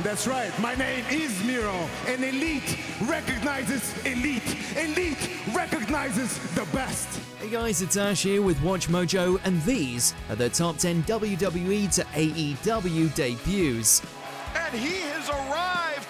That's right, my name is Miro, and elite recognizes elite. Elite recognizes the best. Hey guys, it's Ash here with WatchMojo, and these are the top 10 WWE to AEW debuts. And he has arrived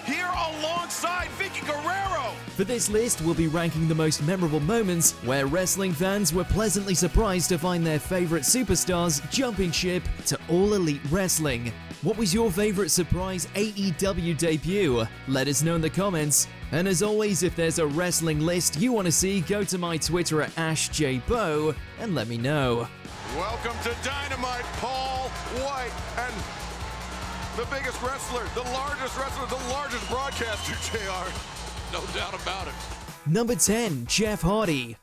here alongside Vicky Guerrero. For this list, we'll be ranking the most memorable moments where wrestling fans were pleasantly surprised to find their favorite superstars jumping ship to All Elite Wrestling. What was your favorite surprise AEW debut? Let us know in the comments. And as always, if there's a wrestling list you want to see, go to my Twitter at AshJBo and let me know. Welcome to Dynamite, Paul White, and the biggest wrestler, the largest broadcaster, JR. No doubt about it. Number 10, Jeff Hardy.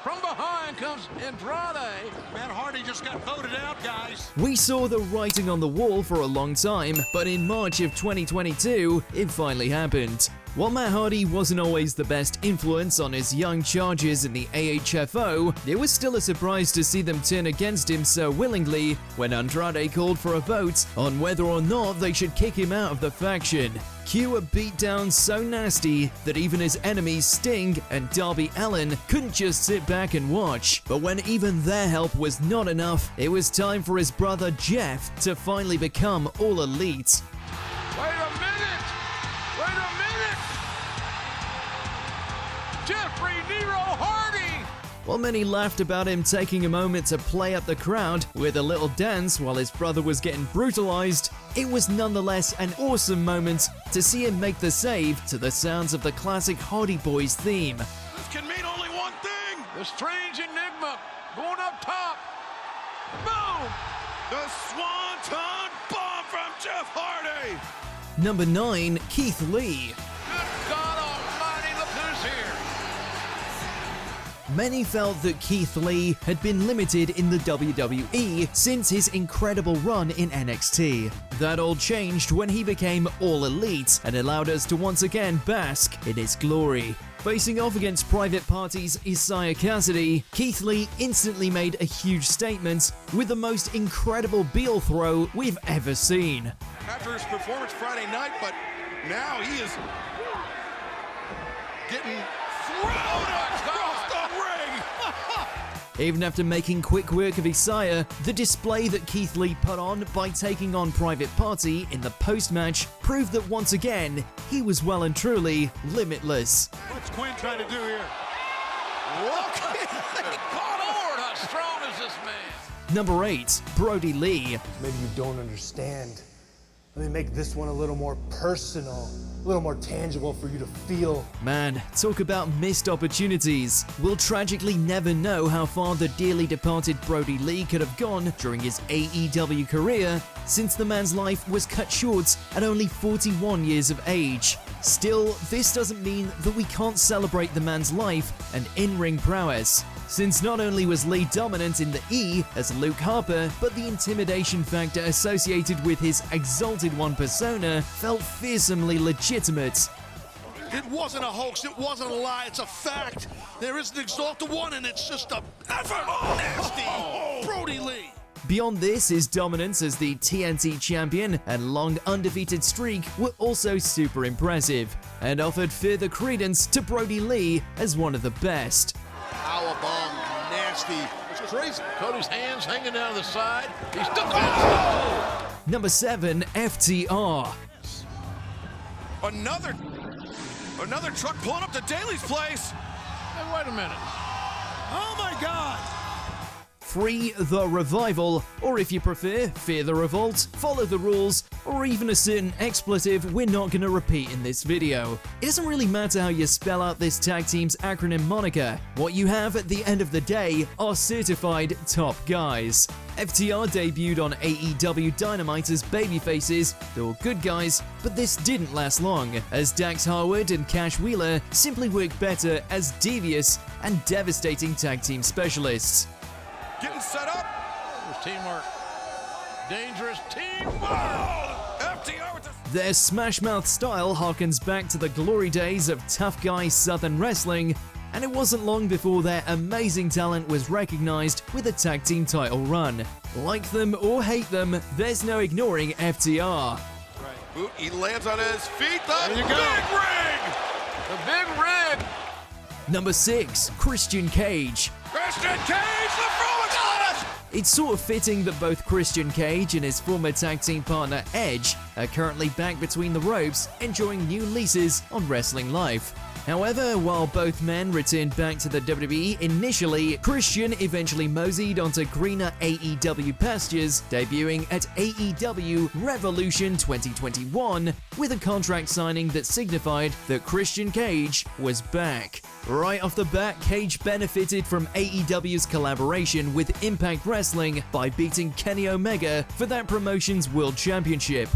From behind comes Andrade. Matt Hardy just got voted out, guys. We saw the writing on the wall for a long time, but in March of 2022, it finally happened. While Matt Hardy wasn't always the best influence on his young charges in the AHFO, it was still a surprise to see them turn against him so willingly when Andrade called for a vote on whether or not they should kick him out of the faction. Cue a beatdown so nasty that even his enemies Sting and Darby Allin couldn't just sit back and watch. But when even their help was not enough, it was time for his brother Jeff to finally become All Elite. Wait a minute! Wait a minute! Jeffrey Nero Hardy! While many laughed about him taking a moment to play up the crowd with a little dance while his brother was getting brutalized, it was nonetheless an awesome moment to see him make the save to the sounds of the classic Hardy Boys theme. This can mean only one thing. The strange enigma going up top. Boom! The Swanton Bomb from Jeff Hardy. Number 9, Keith Lee. Good God Almighty, look who's here. Many felt that Keith Lee had been limited in the WWE since his incredible run in NXT. That all changed when he became All Elite and allowed us to once again bask in his glory. Facing off against Private Party's Isaiah Cassidy, Keith Lee instantly made a huge statement with the most incredible Beal throw we've ever seen. After his performance Friday night, but now he is getting thrown across the ring. Even after making quick work of Isaiah, the display that Keith Lee put on by taking on Private Party in the post-match proved that once again, he was well and truly limitless. What's Quinn trying to do here? God Lord, how strong is this man? Number 8, Brodie Lee. Maybe you don't understand. Let me make this one a little more personal, a little more tangible for you to feel. Man, talk about missed opportunities. We'll tragically never know how far the dearly departed Brodie Lee could have gone during his AEW career, since the man's life was cut short at only 41 years of age. Still, this doesn't mean that we can't celebrate the man's life and in-ring prowess, since not only was Lee dominant in the E as Luke Harper, but the intimidation factor associated with his Exalted One persona felt fearsomely legitimate. It wasn't a hoax. It wasn't a lie. It's a fact. There is an Exalted One, and it's just a nasty Brodie Lee. Beyond this, his dominance as the TNT champion and long undefeated streak were also super impressive, and offered further credence to Brodie Lee as one of the best. Powerbomb, nasty. It's crazy. Cody's hands hanging down the side. He's still Number 7, FTR. Another truck pulling up to Daly's place. Hey, wait a minute. Oh my God. Free the Revival, or if you prefer, Fear the Revolt, Follow the Rules, or even a certain expletive we're not going to repeat in this video. It doesn't really matter how you spell out this tag team's acronym moniker. What you have at the end of the day are certified top guys. FTR debuted on AEW Dynamite as babyfaces, they were good guys, but this didn't last long, as Dax Harwood and Cash Wheeler simply worked better as devious and devastating tag team specialists. Getting set up. There's teamwork. Dangerous teamwork. FTR with the... Their Smash Mouth style harkens back to the glory days of tough guy Southern wrestling, and it wasn't long before their amazing talent was recognized with a tag team title run. Like them or hate them, there's no ignoring FTR. Boot, he lands on his feet. The you big go. rig! The big rig. Number 6, Christian Cage. Christian Cage, the Roman Goddess! It's sort of fitting that both Christian Cage and his former tag team partner Edge are currently back between the ropes, enjoying new leases on wrestling life. However, while both men returned back to the WWE initially, Christian eventually moseyed onto greener AEW pastures, debuting at AEW Revolution 2021 with a contract signing that signified that Christian Cage was back. Right off the bat, Cage benefited from AEW's collaboration with Impact Wrestling by beating Kenny Omega for that promotion's World Championship.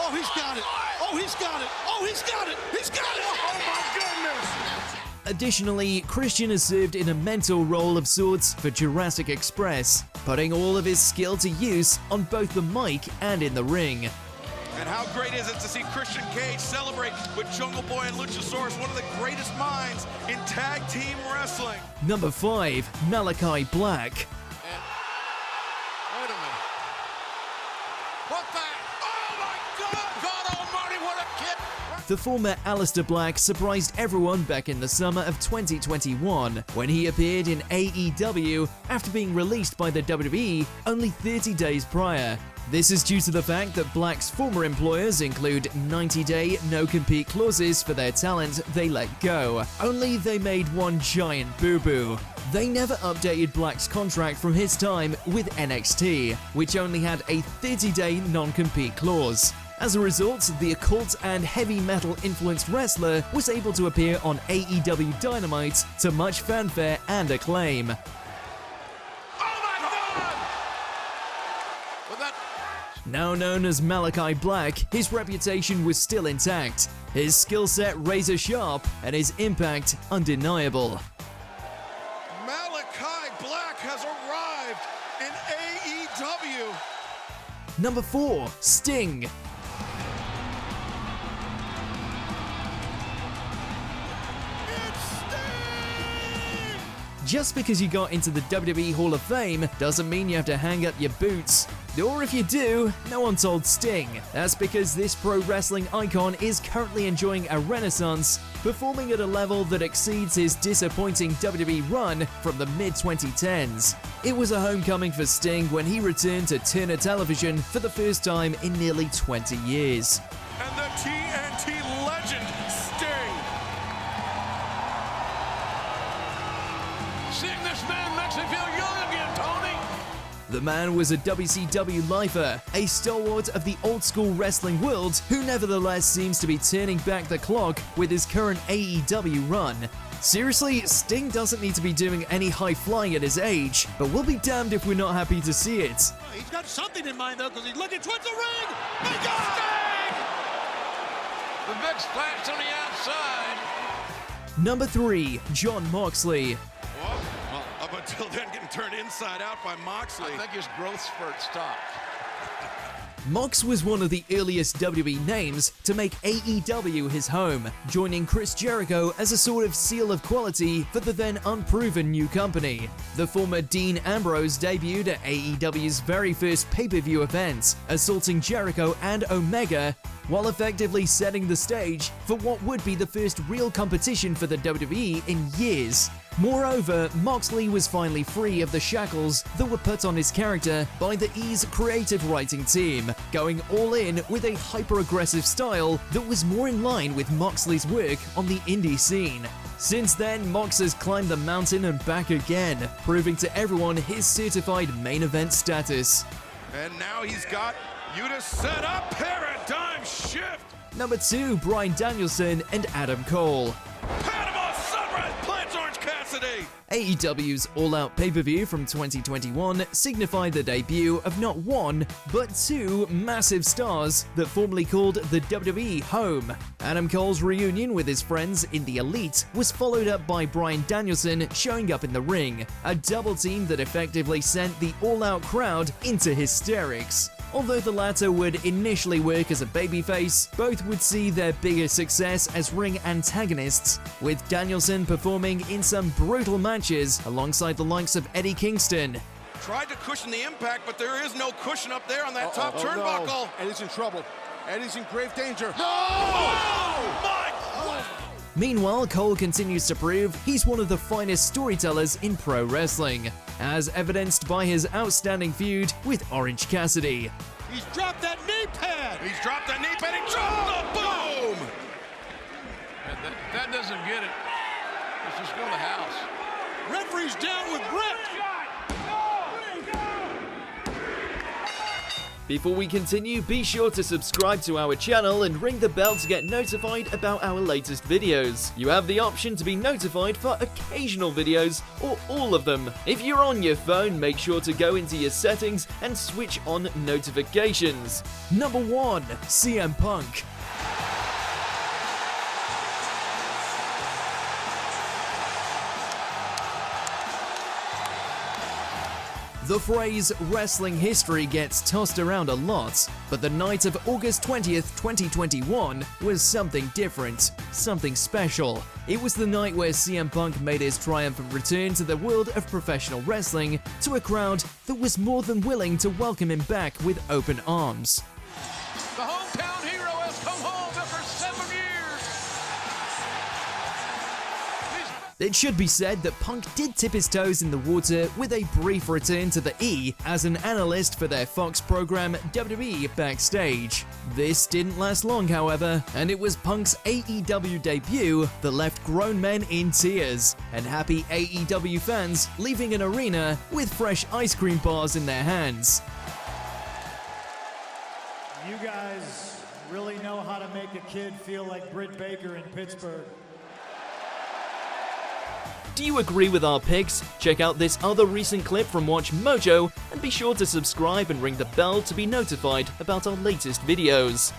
Oh, he's got it. Oh, he's got it. Oh, he's got it. He's got it. Oh, my goodness. Additionally, Christian has served in a mentor role of sorts for Jurassic Express, putting all of his skill to use on both the mic and in the ring. And how great is it to see Christian Cage celebrate with Jungle Boy and Luchasaurus, one of the greatest minds in tag team wrestling. Number 5, Malakai Black. Wait a minute. What the? Oh my God! God Almighty, what a kick! The former Aleister Black surprised everyone back in the summer of 2021 when he appeared in AEW after being released by the WWE only 30 days prior. This is due to the fact that Black's former employers include 90-day no-compete clauses for their talent they let go. Only they made one giant boo-boo. They never updated Black's contract from his time with NXT, which only had a 30-day non-compete clause. As a result, the occult and heavy metal influenced wrestler was able to appear on AEW Dynamite to much fanfare and acclaim. Now known as Malakai Black, his reputation was still intact, his skill set razor sharp, and his impact undeniable. Malakai Black has arrived in AEW. Number 4, Sting. Just because you got into the WWE Hall of Fame doesn't mean you have to hang up your boots. Or if you do, no one told Sting. That's because this pro wrestling icon is currently enjoying a renaissance, performing at a level that exceeds his disappointing WWE run from the mid-2010s. It was a homecoming for Sting when he returned to Turner Television for the first time in nearly 20 years. And the TNT legend, Sting. Seeing this man makes me feel young again, Tony. The man was a WCW lifer, a stalwart of the old-school wrestling world who nevertheless seems to be turning back the clock with his current AEW run. Seriously, Sting doesn't need to be doing any high flying at his age, but we'll be damned if we're not happy to see it. He's got something in mind, though, because he's looking towards the ring. He got Sting! The big splash on the outside. Number 3, Jon Moxley. Well, up until then, getting turned inside out by Moxley. I think his growth spurt stopped. Mox was one of the earliest WWE names to make AEW his home, joining Chris Jericho as a sort of seal of quality for the then unproven new company. The former Dean Ambrose debuted at AEW's very first pay-per-view event, assaulting Jericho and Omega, while effectively setting the stage for what would be the first real competition for the WWE in years. Moreover, Moxley was finally free of the shackles that were put on his character by the E's creative writing team, going all in with a hyper-aggressive style that was more in line with Moxley's work on the indie scene. Since then, Mox has climbed the mountain and back again, proving to everyone his certified main event status. And now he's got you to set up paradigm shift. Number 2, Bryan Danielson and Adam Cole. Panama Sunrise plants Orange Cassidy. AEW's All Out pay-per-view from 2021 signified the debut of not one, but two massive stars that formerly called the WWE home. Adam Cole's reunion with his friends in the Elite was followed up by Bryan Danielson showing up in the ring, a double team that effectively sent the All Out crowd into hysterics. Although the latter would initially work as a babyface, both would see their biggest success as ring antagonists, with Danielson performing in some brutal matches alongside the likes of Eddie Kingston. Tried to cushion the impact, but there is no cushion up there on that top turnbuckle. No. Eddie's in trouble. Eddie's in grave danger. Oh my! Meanwhile, Cole continues to prove he's one of the finest storytellers in pro wrestling, as evidenced by his outstanding feud with Orange Cassidy. He's dropped that knee pad. He's dropped that knee pad. He dropped the boom. That doesn't get it. Let's just go to the house. Referee's down with Brett. Before we continue, be sure to subscribe to our channel and ring the bell to get notified about our latest videos. You have the option to be notified for occasional videos or all of them. If you're on your phone, make sure to go into your settings and switch on notifications. Number 1. CM Punk. The phrase wrestling history gets tossed around a lot, but the night of August 20th, 2021 was something different, something special. It was the night where CM Punk made his triumphant return to the world of professional wrestling to a crowd that was more than willing to welcome him back with open arms. The hometown hero has come home after 7 years. It should be said that Punk did tip his toes in the water with a brief return to the E as an analyst for their Fox program WWE Backstage. This didn't last long, however, and it was Punk's AEW debut that left grown men in tears and happy AEW fans leaving an arena with fresh ice cream bars in their hands. You guys really know how to make a kid feel like Britt Baker in Pittsburgh. Do you agree with our picks? Check out this other recent clip from WatchMojo and be sure to subscribe and ring the bell to be notified about our latest videos.